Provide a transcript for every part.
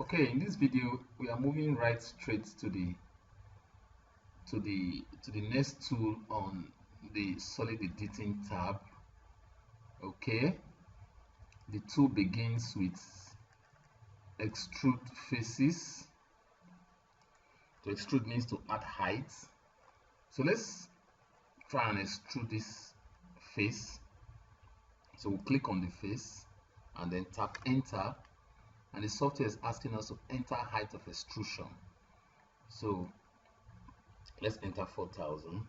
Okay, in this video we are moving right straight to the next tool on the solid editing tab. Okay, the tool begins with extrude faces. To extrude means to add height. So let's try and extrude this face. So we'll click on the face and then tap enter, and the software is asking us to enter height of extrusion. So let's enter 4000.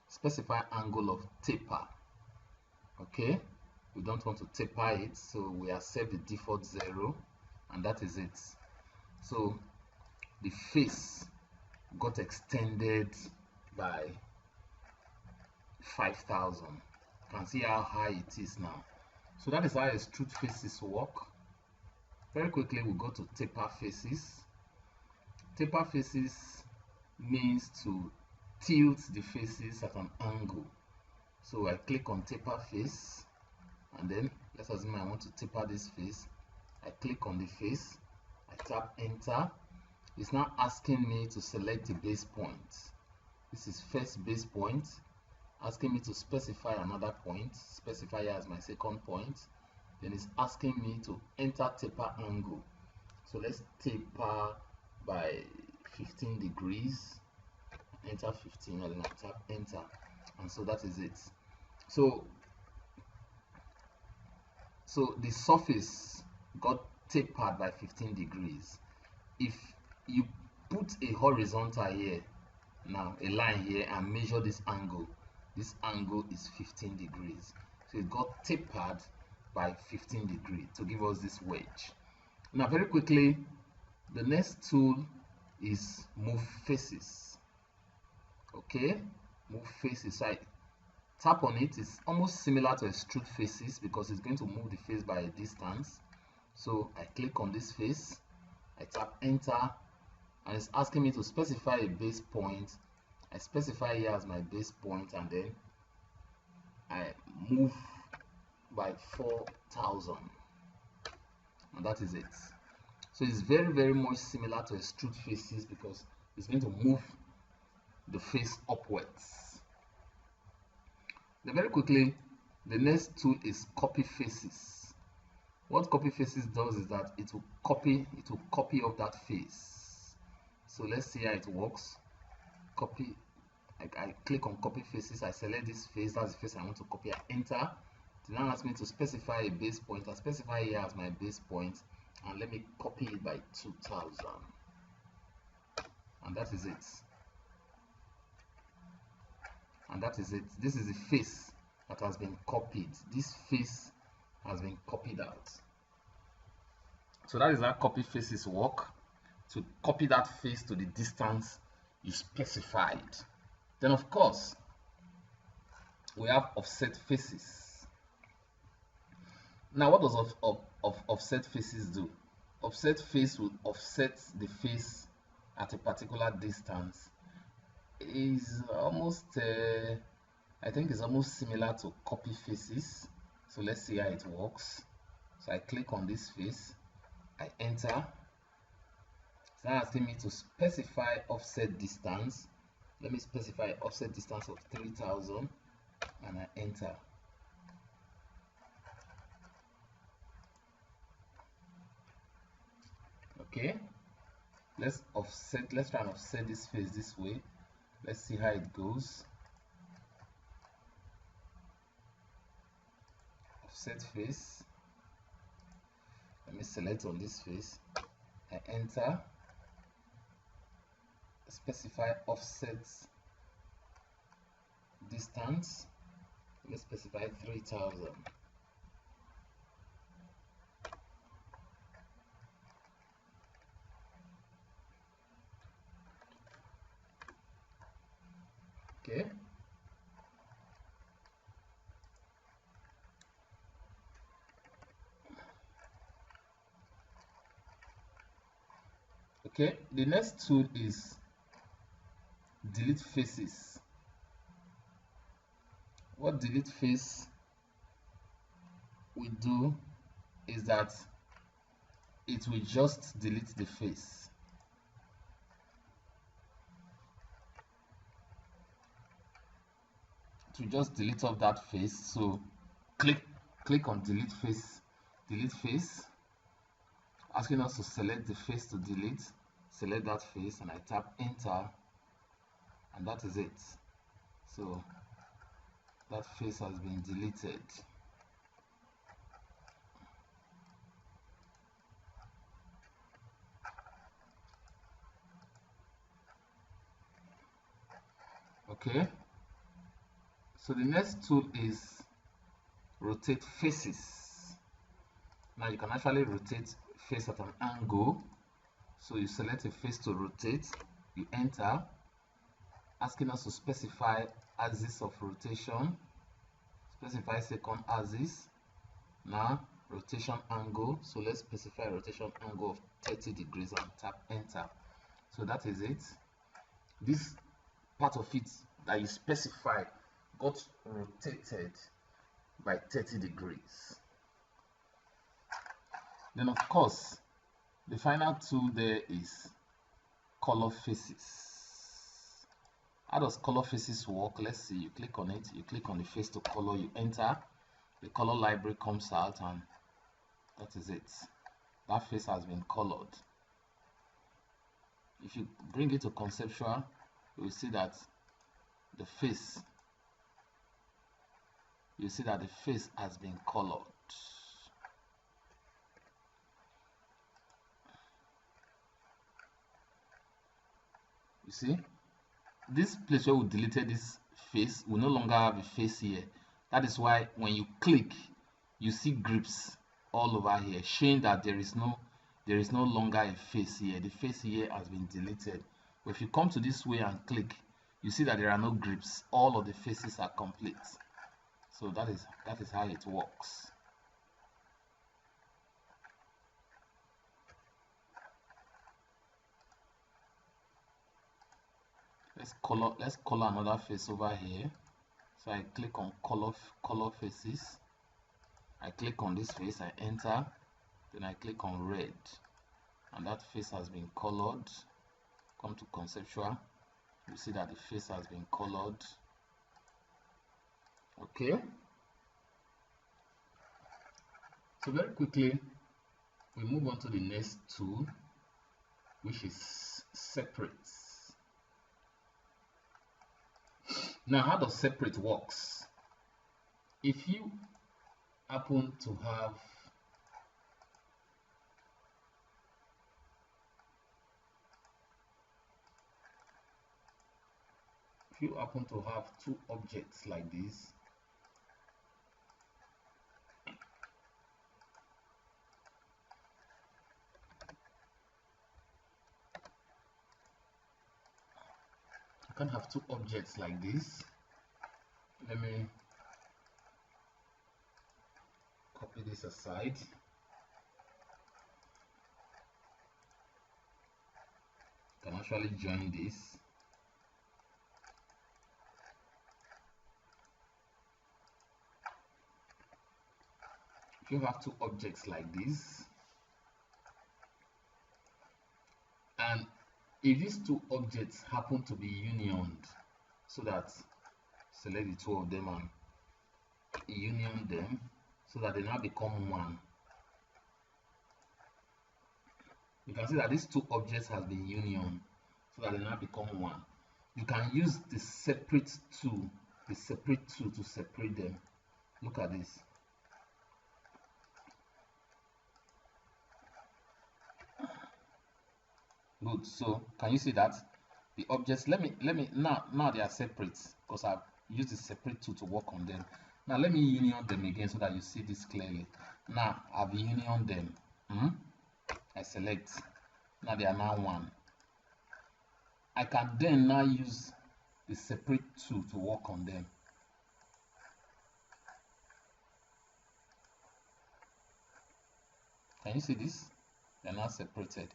Specify angle of taper. Okay, we don't want to taper it, so we accept the default 0, and that is it. So the face got extended by 5000. You can see how high it is now. So that is how extrude faces work. Very quickly we'll go to taper faces. Taper faces means to tilt the faces at an angle. So I click on taper face, and then let's assume I want to taper this face. I click on the face, I tap enter. It's now asking me to select the base point. This is first base point, asking me to specify another point, specify here as my second point. Then it's asking me to enter taper angle. So let's taper by 15 degrees, enter 15, and then I tap enter, and so that is it. So the surface got tapered by 15 degrees. If you put a horizontal here, now a line here, and measure this angle is 15 degrees. So it got tapered by 15 degrees to give us this wedge. Now very quickly, the next tool is move faces. Okay, move faces. So I tap on it. It's almost similar to extrude faces because it's going to move the face by a distance. So I click on this face, I tap enter, and it's asking me to specify a base point. I specify here as my base point, and then I move by 4000, and that is it. So it's very much similar to extrude faces because it's going to move the face upwards. Then very quickly, the next tool is copy faces. What copy faces does is that it will copy off that face. So let's see how it works. Copy. I click on copy faces. I select this face. That's the face I want to copy. I enter. It now asks me to specify a base point. I specify here as my base point, and let me copy it by 2000. And that is it. And that is it. This is the face that has been copied. This face has been copied out. So that is how copy faces work. To copy that face to the distance you specified. Then of course we have offset faces. Now what does offset faces do? Offset face will offset the face at a particular distance. Is almost I think it's almost similar to copy faces. So let's see how it works. So I click on this face, I enter. It's now asking me to specify offset distance. Let me specify offset distance of 3000, and I enter. Okay, let's try and offset this face this way. Let's see how it goes. Offset face. Let me select on this face. I enter. Specify offset distance. Let me specify 3000. Okay. Okay, the next tool is delete faces. what delete face will do is that it will just delete the face. It will just delete off that face. So click on delete face, asking us to select the face to delete. Select that face and I tap enter, and that is it. So that face has been deleted. Okay, so the next tool is rotate faces. Now you can actually rotate face at an angle. So you select a face to rotate, you enter, asking us to specify axis of rotation, specify second axis. Now rotation angle, so let's specify a rotation angle of 30 degrees and tap enter. So that is it. This part of it that you specified got rotated by 30 degrees. Then of course the final tool there is color faces. How does color faces work? Let's see. You click on it, you click on the face to color, you enter, the color library comes out, and that is it. That face has been colored. If you bring it to conceptual, you will see that the face has been colored. You see, this place where we deleted this face, we no longer have a face here. That is why when you click, you see grips all over here, showing that there is no longer a face here. The face here has been deleted. But if you come to this way and click, you see that there are no grips. All of the faces are complete. So that is how it works. Let's color another face over here. So I click on color faces. I click on this face, I enter, then I click on red, and that face has been colored. Come to conceptual, you see that the face has been colored. Okay, so very quickly we move on to the next tool, which is separate. Now, how does separate works? If you happen to have two objects like this, you can have two objects like this. Let me copy this aside. You can actually join this. If you have two objects like this, and if these two objects happen to be unioned, so that select the two of them and union them so that they now become one, you can see that these two objects have been unioned so that they now become one. You can use the separate tool to separate them. Look at this. Good. So can you see that the objects, let me now they are separate because I've used the separate tool to work on them. Now let me union them again so that you see this clearly. Now I've unioned them. I select. Now they are now one. I can then now use the separate tool to work on them. Can you see this? They are now separated.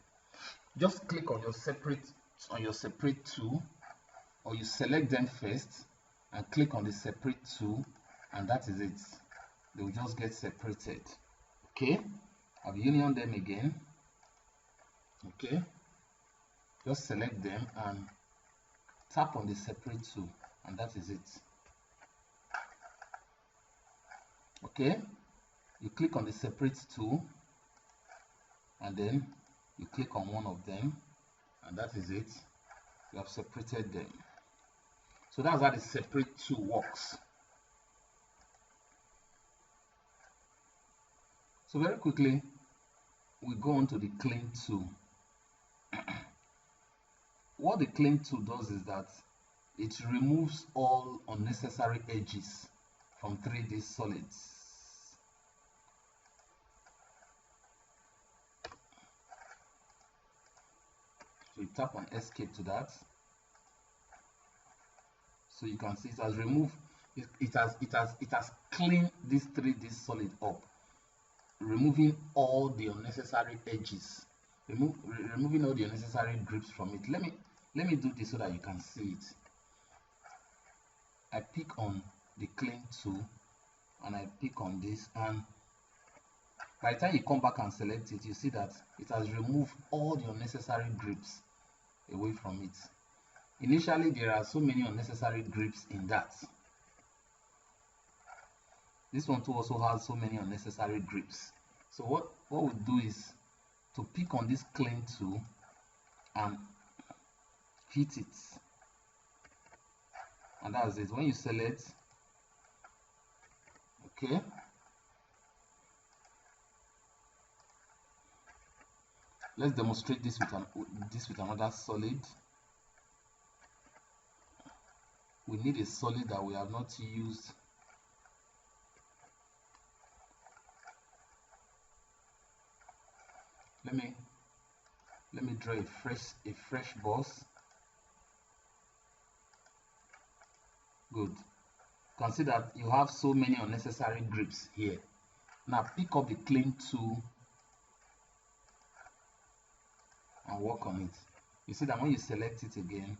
Just click on your separate tool, or you select them first, and click on the separate tool, and that is it. They will just get separated. Okay, I've union them again. Okay, just select them and tap on the separate tool, and that is it. Okay, you click on the separate tool, and then you click on one of them, and that is it. You have separated them. So that's how the separate tool works. So very quickly, we go on to the clean tool. What the clean tool does is that it removes all unnecessary edges from 3D solids. So you tap on escape to that. So you can see it has removed, it has cleaned this 3D solid up, removing all the unnecessary edges, removing all the unnecessary grips from it. Let me do this so that you can see it. I pick on the clean tool and I pick on this, and by the time you come back and select it, you see that it has removed all the unnecessary grips away from it. Initially, there are so many unnecessary grips in that. This one too also has so many unnecessary grips. So what we do is to pick on this clean tool and hit it, and that's it. When you select, okay, let's demonstrate this with another solid. We need a solid that we have not used. Let me draw a fresh boss. Good. You can see that you have so many unnecessary grips here. Now pick up the clean tool and work on it. You see that when you select it again,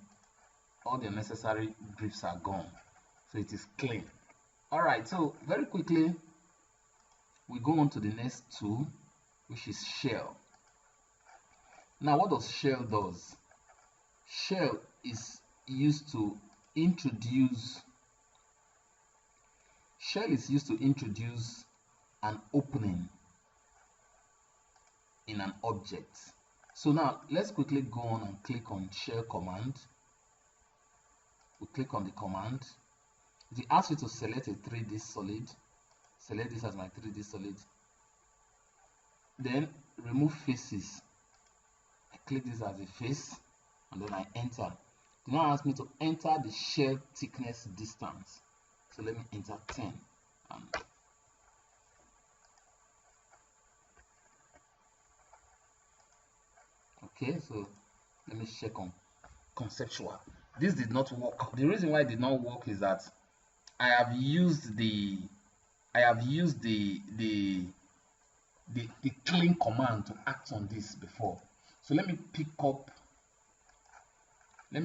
all the unnecessary grips are gone, so it is clean. All right, so very quickly we go on to the next tool, which is shell. Now what does shell does? Shell is used to introduce an opening in an object. So now let's quickly go on and click on shell command. We click on the command. It asks you to select a 3D solid. Select this as my 3D solid. Then remove faces. I click this as a face, and then I enter. It now asks me to enter the shell thickness distance. So let me enter 10. Okay, so let me check on conceptual. This did not work. The reason why it did not work is that I have used the clean command to act on this before. So let me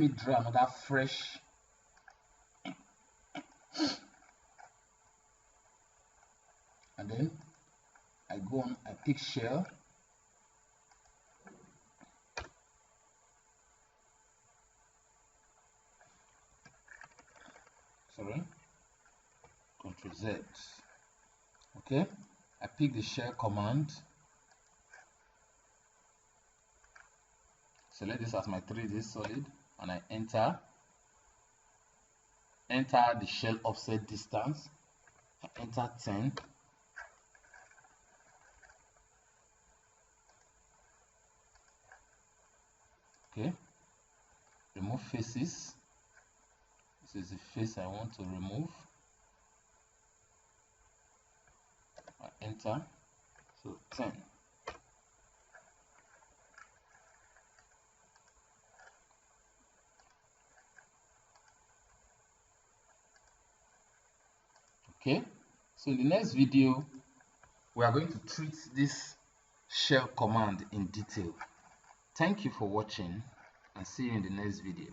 draw another fresh and then I go on, I pick shell. Sorry, Ctrl Z. Okay, I pick the shell command, select this as my 3D solid, and I enter the shell offset distance. I enter 10. Okay, remove faces. This is the face I want to remove. I enter, so 10. Okay, so in the next video we are going to treat this shell command in detail. Thank you for watching, and see you in the next video.